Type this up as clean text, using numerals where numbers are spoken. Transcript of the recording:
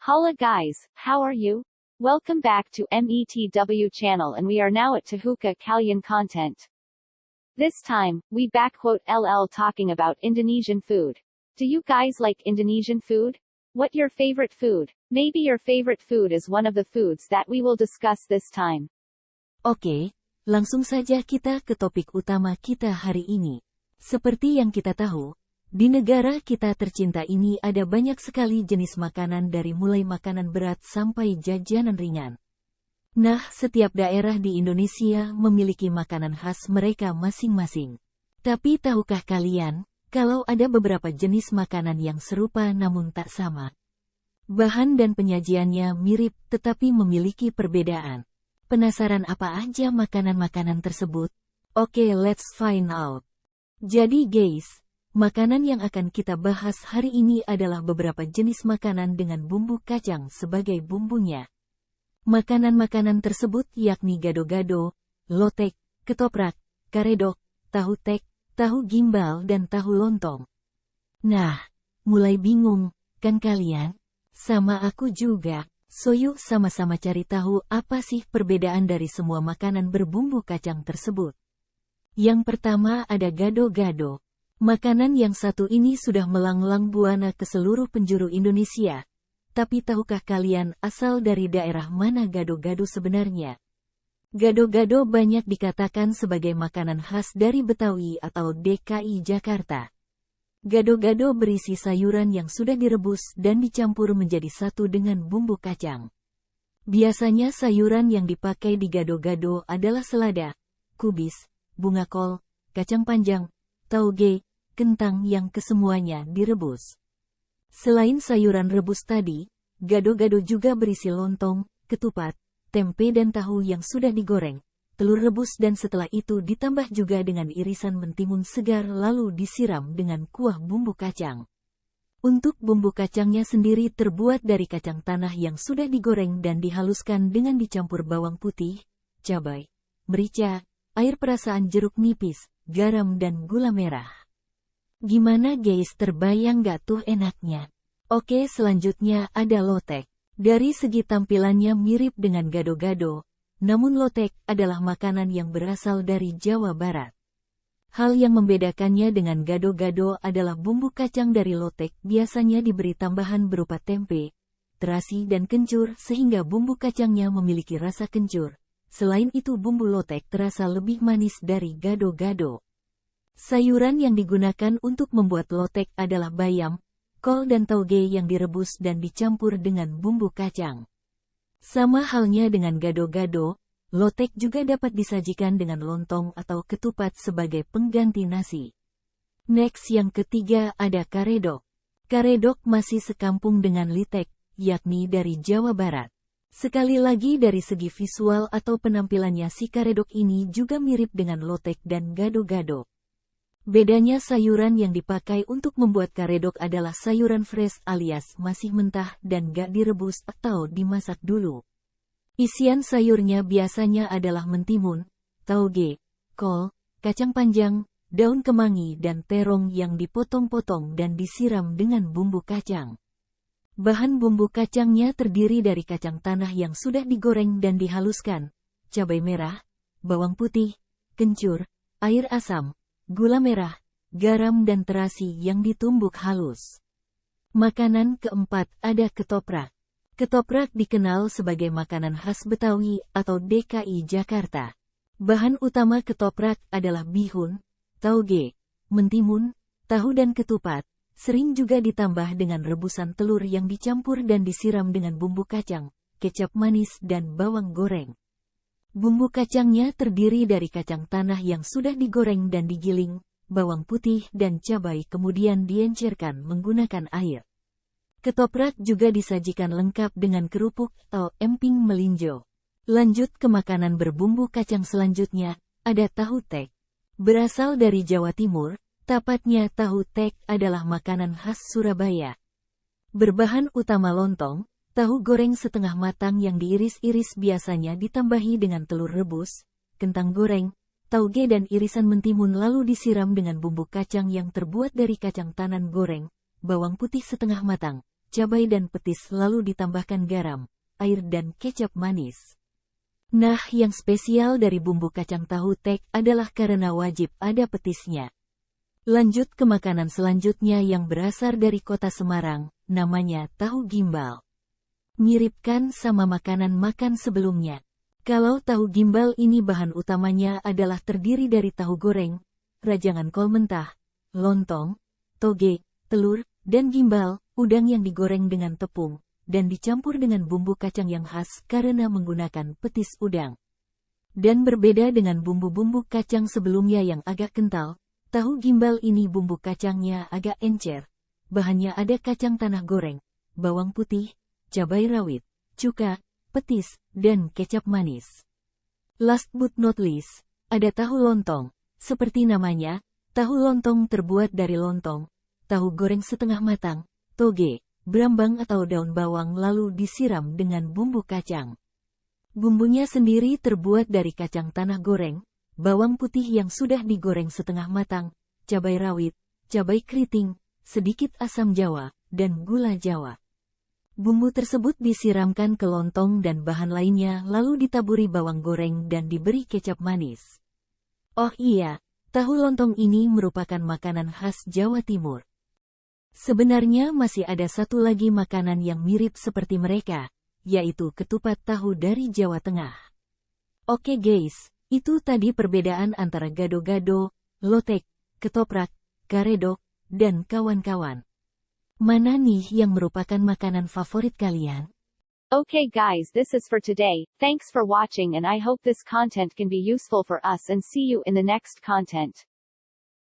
Hola guys, how are you? Welcome back to METW channel and we are now at Tahuka Kalian content. This time, we backquote LL talking about Indonesian food. Do you guys like Indonesian food? What your favorite food? Maybe your favorite food is one of the foods that we will discuss this time. Oke, langsung saja kita ke topik utama kita hari ini. Seperti yang kita tahu, di negara kita tercinta ini ada banyak sekali jenis makanan dari mulai makanan berat sampai jajanan ringan. Nah, setiap daerah di Indonesia memiliki makanan khas mereka masing-masing. Tapi tahukah kalian, kalau ada beberapa jenis makanan yang serupa namun tak sama? Bahan dan penyajiannya mirip tetapi memiliki perbedaan. Penasaran apa aja makanan-makanan tersebut? Oke, let's find out. Jadi guys, makanan yang akan kita bahas hari ini adalah beberapa jenis makanan dengan bumbu kacang sebagai bumbunya. Makanan-makanan tersebut yakni gado-gado, lotek, ketoprak, karedok, tahu tek, tahu gimbal dan tahu lontong. Nah, mulai bingung, kan kalian? Sama aku juga. So yuk sama-sama cari tahu apa sih perbedaan dari semua makanan berbumbu kacang tersebut. Yang pertama ada gado-gado. Makanan yang satu ini sudah melanglang buana ke seluruh penjuru Indonesia. Tapi tahukah kalian asal dari daerah mana gado-gado sebenarnya? Gado-gado banyak dikatakan sebagai makanan khas dari Betawi atau DKI Jakarta. Gado-gado berisi sayuran yang sudah direbus dan dicampur menjadi satu dengan bumbu kacang. Biasanya sayuran yang dipakai di gado-gado adalah selada, kubis, bunga kol, kacang panjang, tauge, kentang yang kesemuanya direbus. Selain sayuran rebus tadi, gado-gado juga berisi lontong, ketupat, tempe dan tahu yang sudah digoreng, telur rebus dan setelah itu ditambah juga dengan irisan mentimun segar lalu disiram dengan kuah bumbu kacang. Untuk bumbu kacangnya sendiri terbuat dari kacang tanah yang sudah digoreng dan dihaluskan dengan dicampur bawang putih, cabai, merica, air perasaan jeruk nipis, garam dan gula merah. Gimana guys, terbayang gak tuh enaknya? Oke, selanjutnya ada lotek. Dari segi tampilannya mirip dengan gado-gado, namun lotek adalah makanan yang berasal dari Jawa Barat. Hal yang membedakannya dengan gado-gado adalah bumbu kacang dari lotek biasanya diberi tambahan berupa tempe, terasi dan kencur sehingga bumbu kacangnya memiliki rasa kencur. Selain itu bumbu lotek terasa lebih manis dari gado-gado. Sayuran yang digunakan untuk membuat lotek adalah bayam, kol dan tauge yang direbus dan dicampur dengan bumbu kacang. Sama halnya dengan gado-gado, lotek juga dapat disajikan dengan lontong atau ketupat sebagai pengganti nasi. Next yang ketiga ada karedok. Karedok masih sekampung dengan litek, yakni dari Jawa Barat. Sekali lagi dari segi visual atau penampilannya si karedok ini juga mirip dengan lotek dan gado-gado. Bedanya sayuran yang dipakai untuk membuat karedok adalah sayuran fresh alias masih mentah dan gak direbus atau dimasak dulu. Isian sayurnya biasanya adalah mentimun, tauge, kol, kacang panjang, daun kemangi dan terong yang dipotong-potong dan disiram dengan bumbu kacang. Bahan bumbu kacangnya terdiri dari kacang tanah yang sudah digoreng dan dihaluskan, cabai merah, bawang putih, kencur, air asam, gula merah, garam dan terasi yang ditumbuk halus. Makanan keempat ada ketoprak. Ketoprak dikenal sebagai makanan khas Betawi atau DKI Jakarta. Bahan utama ketoprak adalah bihun, tauge, mentimun, tahu dan ketupat. Sering juga ditambah dengan rebusan telur yang dicampur dan disiram dengan bumbu kacang, kecap manis dan bawang goreng. Bumbu kacangnya terdiri dari kacang tanah yang sudah digoreng dan digiling, bawang putih dan cabai kemudian diencerkan menggunakan air. Ketoprak juga disajikan lengkap dengan kerupuk atau emping melinjo. Lanjut ke makanan berbumbu kacang selanjutnya, ada tahu tek. Berasal dari Jawa Timur, tepatnya tahu tek adalah makanan khas Surabaya. Berbahan utama lontong, tahu goreng setengah matang yang diiris-iris biasanya ditambahi dengan telur rebus, kentang goreng, tauge dan irisan mentimun lalu disiram dengan bumbu kacang yang terbuat dari kacang tanah goreng, bawang putih setengah matang, cabai dan petis lalu ditambahkan garam, air dan kecap manis. Nah, yang spesial dari bumbu kacang tahu tek adalah karena wajib ada petisnya. Lanjut ke makanan selanjutnya yang berasal dari kota Semarang, namanya tahu gimbal. Mirip kan sama makanan makan sebelumnya. Kalau tahu gimbal ini bahan utamanya adalah terdiri dari tahu goreng, rajangan kol mentah, lontong, toge, telur, dan gimbal, udang yang digoreng dengan tepung, dan dicampur dengan bumbu kacang yang khas karena menggunakan petis udang. Dan berbeda dengan bumbu-bumbu kacang sebelumnya yang agak kental, tahu gimbal ini bumbu kacangnya agak encer. Bahannya ada kacang tanah goreng, bawang putih, cabai rawit, cuka, petis, dan kecap manis. Last but not least, ada tahu lontong. Seperti namanya, tahu lontong terbuat dari lontong, tahu goreng setengah matang, toge, brambang atau daun bawang lalu disiram dengan bumbu kacang. Bumbunya sendiri terbuat dari kacang tanah goreng, bawang putih yang sudah digoreng setengah matang, cabai rawit, cabai keriting, sedikit asam jawa, dan gula jawa. Bumbu tersebut disiramkan ke lontong dan bahan lainnya lalu ditaburi bawang goreng dan diberi kecap manis. Oh iya, tahu lontong ini merupakan makanan khas Jawa Timur. Sebenarnya masih ada satu lagi makanan yang mirip seperti mereka, yaitu ketupat tahu dari Jawa Tengah. Oke guys, itu tadi perbedaan antara gado-gado, lotek, ketoprak, karedok, dan kawan-kawan. Mana nih yang merupakan makanan favorit kalian? Okay guys, this is for today. Thanks for watching and I hope this content can be useful for us and see you in the next content.